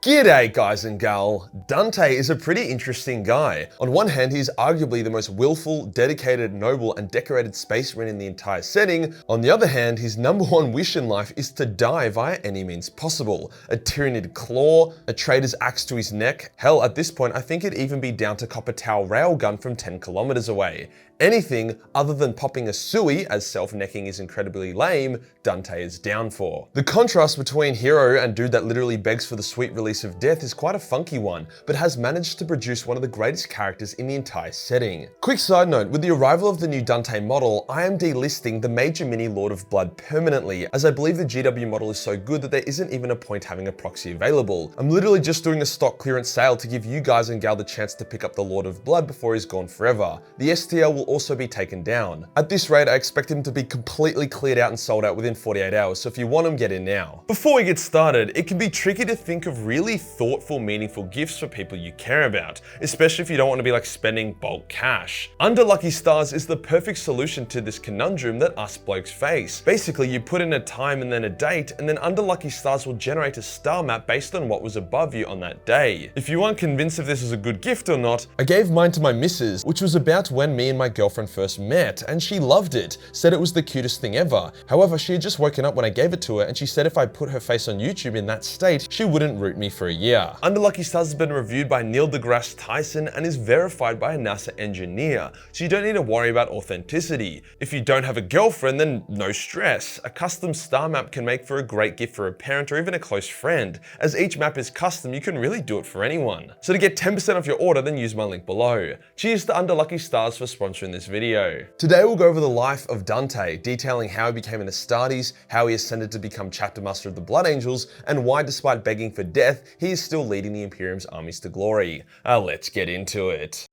G'day guys and gal. Dante is a pretty interesting guy. On one hand, he's arguably the most willful, dedicated, noble, and decorated space marine in the entire setting. On the other hand, his number one wish in life is to die via any means possible. A Tyranid claw, a traitor's axe to his neck. Hell, at this point, I think it'd even be down to copper towel railgun from 10 kilometers away. Anything other than popping a sui, as self-necking is incredibly lame, Dante is down for. The contrast between hero and dude that literally begs for the sweet release of death is quite a funky one, but has managed to produce one of the greatest characters in the entire setting. Quick side note, with the arrival of the new Dante model, I am delisting the Major Mini Lord of Blood permanently, as I believe the GW model is so good that there isn't even a point having a proxy available. I'm literally just doing a stock clearance sale to give you guys and gal the chance to pick up the Lord of Blood before he's gone forever. The STL will also be taken down. At this rate, I expect him to be completely cleared out and sold out within 48 hours, so if you want him, get in now. Before we get started, it can be tricky to think of really thoughtful, meaningful gifts for people you care about, especially if you don't want to be like spending bulk cash. Under Lucky Stars is the perfect solution to this conundrum that us blokes face. Basically, you put in a time and then a date, and then Under Lucky Stars will generate a star map based on what was above you on that day. If you weren't convinced if this was a good gift or not, I gave mine to my missus, which was about when me and my girlfriend first met, and she loved it, said it was the cutest thing ever. However, she had just woken up when I gave it to her, and she said if I put her face on YouTube in that state, she wouldn't root me for a year. Under Lucky Stars has been reviewed by Neil deGrasse Tyson and is verified by a NASA engineer, so you don't need to worry about authenticity. If you don't have a girlfriend, then no stress. A custom star map can make for a great gift for a parent or even a close friend. As each map is custom, you can really do it for anyone. So to get 10% off your order, then use my link below. Cheers to Under Lucky Stars for sponsoring this video. Today we'll go over the life of Dante, detailing how he became an Astartes, how he ascended to become chapter master of the Blood Angels, and why despite begging for death, he is still leading the Imperium's armies to glory. Let's get into it.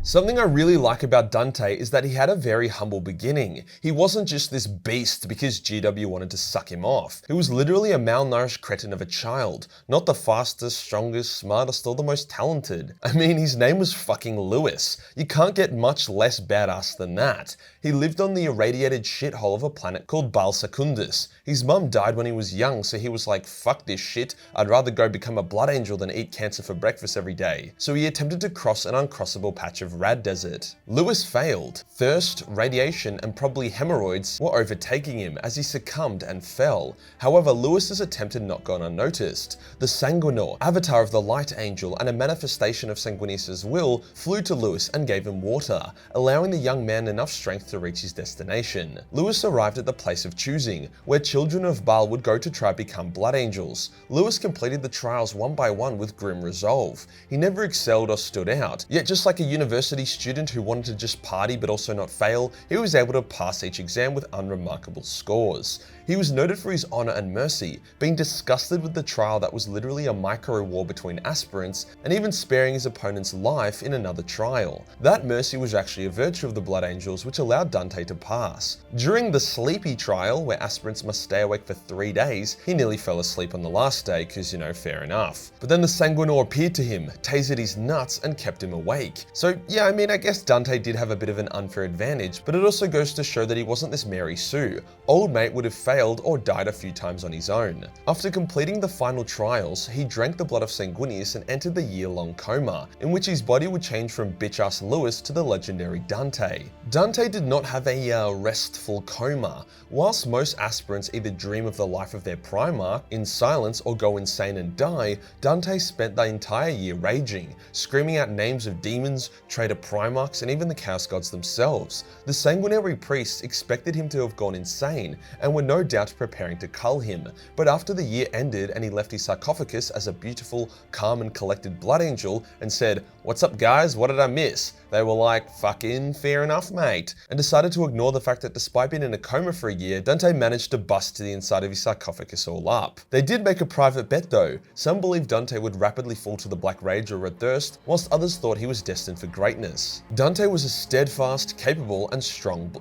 Something I really like about Dante is that he had a very humble beginning. He wasn't just this beast because GW wanted to suck him off. He was literally a malnourished cretin of a child, not the fastest, strongest, smartest, or the most talented. I mean, his name was fucking Lewis. You can't get much less badass than that. He lived on the irradiated shithole of a planet called Baal Secundus. His mum died when he was young, so he was like, fuck this shit, I'd rather go become a blood angel than eat cancer for breakfast every day. So he attempted to cross an uncrossable patch of Rad Desert. Lewis failed. Thirst, radiation, and probably hemorrhoids were overtaking him as he succumbed and fell. However, Lewis's attempt had not gone unnoticed. The Sanguinor, avatar of the Light Angel and a manifestation of Sanguinius's will, flew to Lewis and gave him water, allowing the young man enough strength to reach his destination. Lewis arrived at the place of choosing, where children of Baal would go to try to become blood angels. Lewis completed the trials one by one with grim resolve. He never excelled or stood out, yet just like a university student who wanted to just party but also not fail, he was able to pass each exam with unremarkable scores. He was noted for his honor and mercy, being disgusted with the trial that was literally a micro-war between aspirants, and even sparing his opponent's life in another trial. That mercy was actually a virtue of the Blood Angels, which allowed Dante to pass. During the Sleepy trial, where aspirants must stay awake for 3 days, he nearly fell asleep on the last day, cause you know, fair enough. But then the Sanguinor appeared to him, tasered his nuts, and kept him awake. So yeah, I mean, I guess Dante did have a bit of an unfair advantage, but it also goes to show that he wasn't this Mary Sue. Old mate would have failed or died a few times on his own. After completing the final trials, he drank the blood of Sanguinius and entered the year-long coma, in which his body would change from bitch-ass Lewis to the legendary Dante. Dante did not have a restful coma. Whilst most aspirants either dream of the life of their Primarch in silence or go insane and die, Dante spent the entire year raging, screaming out names of demons, traitor Primarchs, and even the Chaos Gods themselves. The sanguinary priests expected him to have gone insane and were no doubt preparing to cull him, but after the year ended and he left his sarcophagus as a beautiful, calm and collected blood angel and said, "What's up guys, what did I miss?" They were like, "Fucking fair enough mate," and decided to ignore the fact that despite being in a coma for a year, Dante managed to bust to the inside of his sarcophagus all up. They did make a private bet though. Some believed Dante would rapidly fall to the Black Rage or Red Thirst, whilst others thought he was destined for greatness. Dante was a steadfast, capable and strong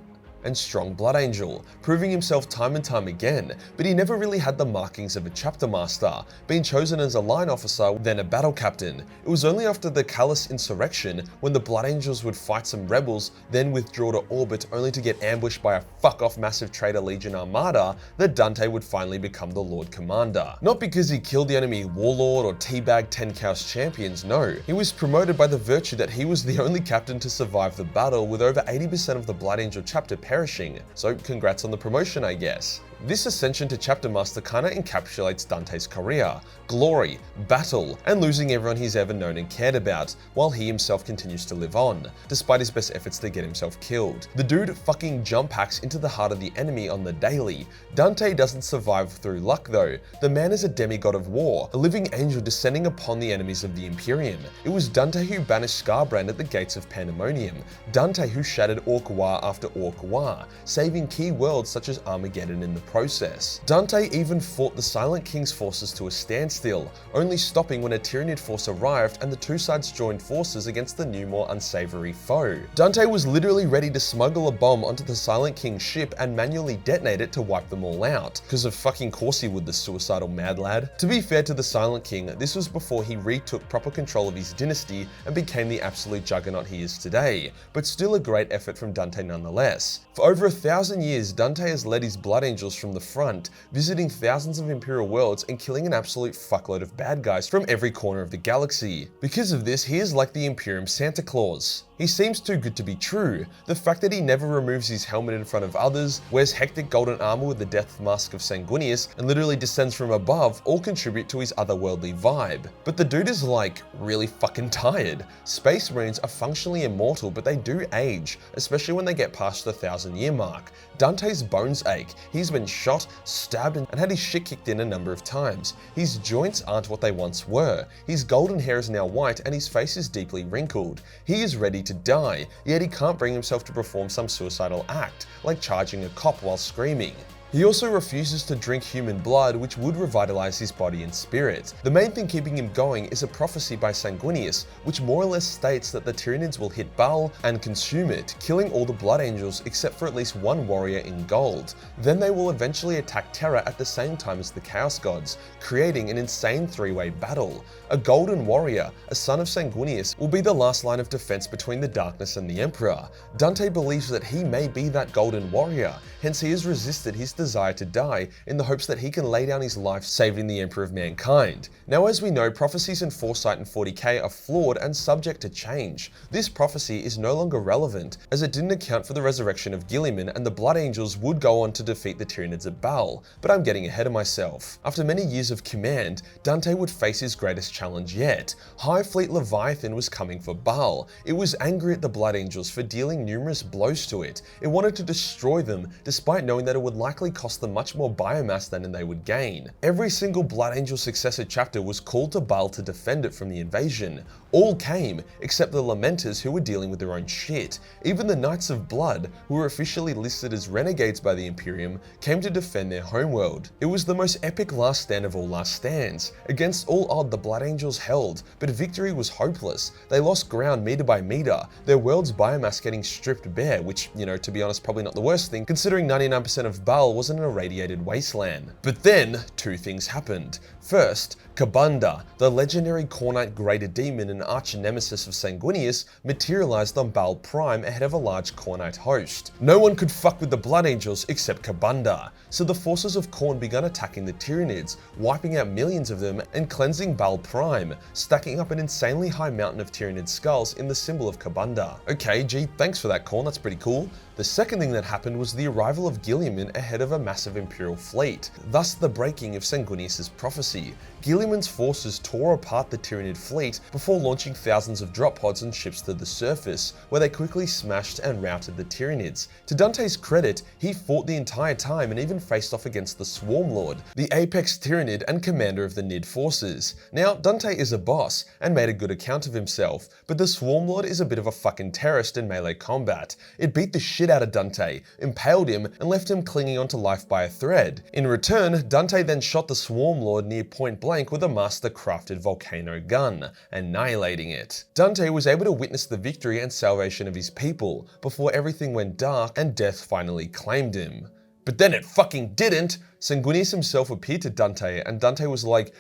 and strong Blood Angel, proving himself time and time again, but he never really had the markings of a chapter master, being chosen as a line officer, then a battle captain. It was only after the Callous Insurrection, when the Blood Angels would fight some rebels, then withdraw to orbit only to get ambushed by a fuck-off massive traitor Legion armada, that Dante would finally become the Lord Commander. Not because he killed the enemy warlord or teabagged 10 Chaos champions, no. He was promoted by the virtue that he was the only captain to survive the battle, with over 80% of the Blood Angel chapter perishing. So congrats on the promotion, I guess. This ascension to Chapter Master kinda encapsulates Dante's career, glory, battle, and losing everyone he's ever known and cared about, while he himself continues to live on, despite his best efforts to get himself killed. The dude fucking jump packs into the heart of the enemy on the daily. Dante doesn't survive through luck though. The man is a demigod of war, a living angel descending upon the enemies of the Imperium. It was Dante who banished Scarbrand at the gates of Pandemonium, Dante who shattered Orc-War after Orc-War, saving key worlds such as Armageddon in the process. Dante even fought the Silent King's forces to a standstill, only stopping when a Tyranid force arrived and the two sides joined forces against the new, more unsavory foe. Dante was literally ready to smuggle a bomb onto the Silent King's ship and manually detonate it to wipe them all out, because of fucking course he would, the suicidal mad lad. To be fair to the Silent King, this was before he retook proper control of his dynasty and became the absolute juggernaut he is today, but still a great effort from Dante nonetheless. For over 1,000 years, Dante has led his Blood Angels from the front, visiting thousands of Imperial worlds and killing an absolute fuckload of bad guys from every corner of the galaxy. Because of this, he is like the Imperium Santa Claus. He seems too good to be true. The fact that he never removes his helmet in front of others, wears hectic golden armor with the death mask of Sanguinius, and literally descends from above all contribute to his otherworldly vibe. But the dude is like, really fucking tired. Space Marines are functionally immortal, but they do age, especially when they get past the 1,000-year mark. Dante's bones ache. He's been shot, stabbed, and had his shit kicked in a number of times. His joints aren't what they once were. His golden hair is now white and his face is deeply wrinkled. He is ready to die, yet he can't bring himself to perform some suicidal act, like charging a cop while screaming. He also refuses to drink human blood, which would revitalize his body and spirit. The main thing keeping him going is a prophecy by Sanguinius, which more or less states that the Tyranids will hit Baal and consume it, killing all the Blood Angels except for at least one warrior in gold. Then they will eventually attack Terra at the same time as the Chaos Gods, creating an insane three-way battle. A golden warrior, a son of Sanguinius, will be the last line of defense between the darkness and the Emperor. Dante believes that he may be that golden warrior, hence he has resisted his desire to die in the hopes that he can lay down his life saving the Emperor of mankind. Now, as we know, prophecies in Foresight and 40k are flawed and subject to change. This prophecy is no longer relevant, as it didn't account for the resurrection of Guilliman, and the Blood Angels would go on to defeat the Tyranids at Baal, but I'm getting ahead of myself. After many years of command, Dante would face his greatest challenge yet. High Fleet Leviathan was coming for Baal. It was angry at the Blood Angels for dealing numerous blows to it. It wanted to destroy them, despite knowing that it would likely cost them much more biomass than they would gain. Every single Blood Angel successor chapter was called to Baal to defend it from the invasion. All came, except the Lamenters, who were dealing with their own shit. Even the Knights of Blood, who were officially listed as renegades by the Imperium, came to defend their homeworld. It was the most epic last stand of all last stands. Against all odds, the Blood Angels held, but victory was hopeless. They lost ground meter by meter, their world's biomass getting stripped bare, which, to be honest, probably not the worst thing, considering 99% of Baal was an irradiated wasteland. But then, two things happened. First, Kabunda, the legendary Khornite Greater Demon and arch-nemesis of Sanguinius, materialized on Baal Prime ahead of a large Khornite host. No one could fuck with the Blood Angels except Kabunda, so the forces of Khorne began attacking the Tyranids, wiping out millions of them and cleansing Baal Prime, stacking up an insanely high mountain of Tyranid skulls in the symbol of Kabunda. Okay, gee, thanks for that, Khorne, that's pretty cool. The second thing that happened was the arrival of Guilliman ahead of a massive Imperial fleet, thus the breaking of Sanguinius' prophecy. Guilliman's forces tore apart the Tyranid fleet before launching thousands of drop pods and ships to the surface, where they quickly smashed and routed the Tyranids. To Dante's credit, he fought the entire time and even faced off against the Swarm Lord, the apex Tyranid and commander of the Nid forces. Now, Dante is a boss and made a good account of himself, but the Swarm Lord is a bit of a fucking terrorist in melee combat. It beat the shit out of Dante, impaled him, and left him clinging onto to life by a thread. In return, Dante then shot the Swarm Lord near point blank with a master-crafted volcano gun, annihilating it. Dante was able to witness the victory and salvation of his people, before everything went dark and death finally claimed him. But then it fucking didn't! Sanguinius himself appeared to Dante, and Dante was like,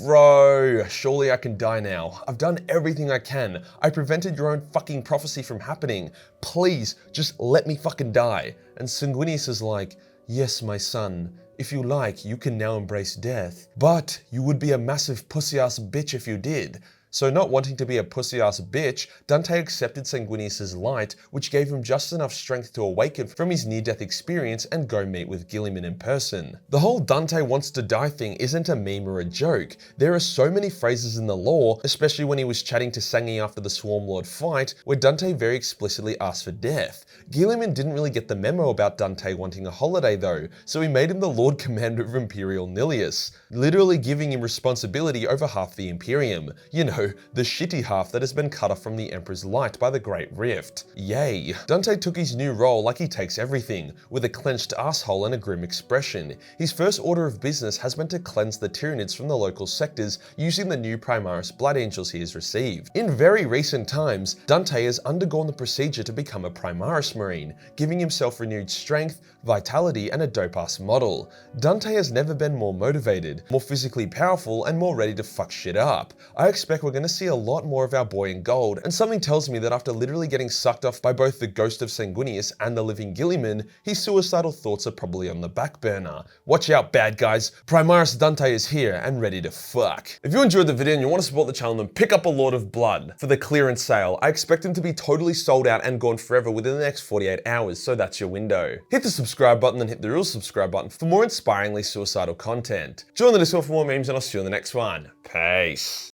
"Bro, surely I can die now. I've done everything I can. I prevented your own fucking prophecy from happening. Please, just let me fucking die." And Sanguinius is like, "Yes, my son. If you like, you can now embrace death. But you would be a massive pussy-ass bitch if you did." So not wanting to be a pussy-ass bitch, Dante accepted Sanguinius' light, which gave him just enough strength to awaken from his near-death experience and go meet with Guilliman in person. The whole Dante wants to die thing isn't a meme or a joke. There are so many phrases in the lore, especially when he was chatting to Sangi after the Swarm Lord fight, where Dante very explicitly asked for death. Guilliman didn't really get the memo about Dante wanting a holiday though, so he made him the Lord Commander of Imperial Nihilus, literally giving him responsibility over half the Imperium. You know, the shitty half that has been cut off from the Emperor's light by the Great Rift. Yay. Dante took his new role like he takes everything, with a clenched asshole and a grim expression. His first order of business has been to cleanse the Tyranids from the local sectors using the new Primaris Blood Angels he has received. In very recent times, Dante has undergone the procedure to become a Primaris Marine, giving himself renewed strength, vitality, and a dope-ass model. Dante has never been more motivated, more physically powerful, and more ready to fuck shit up. I expect we're going to see a lot more of our boy in gold, and something tells me that after literally getting sucked off by both the ghost of Sanguinius and the living Guilliman, his suicidal thoughts are probably on the back burner. Watch out, bad guys. Primaris Dante is here and ready to fuck. If you enjoyed the video and you want to support the channel, then pick up a Lord of Blood for the clearance sale. I expect him to be totally sold out and gone forever within the next 48 hours, so that's your window. Hit the subscribe button and hit the real subscribe button for more inspiringly suicidal content. Join the Discord for more memes, and I'll see you in the next one. Peace.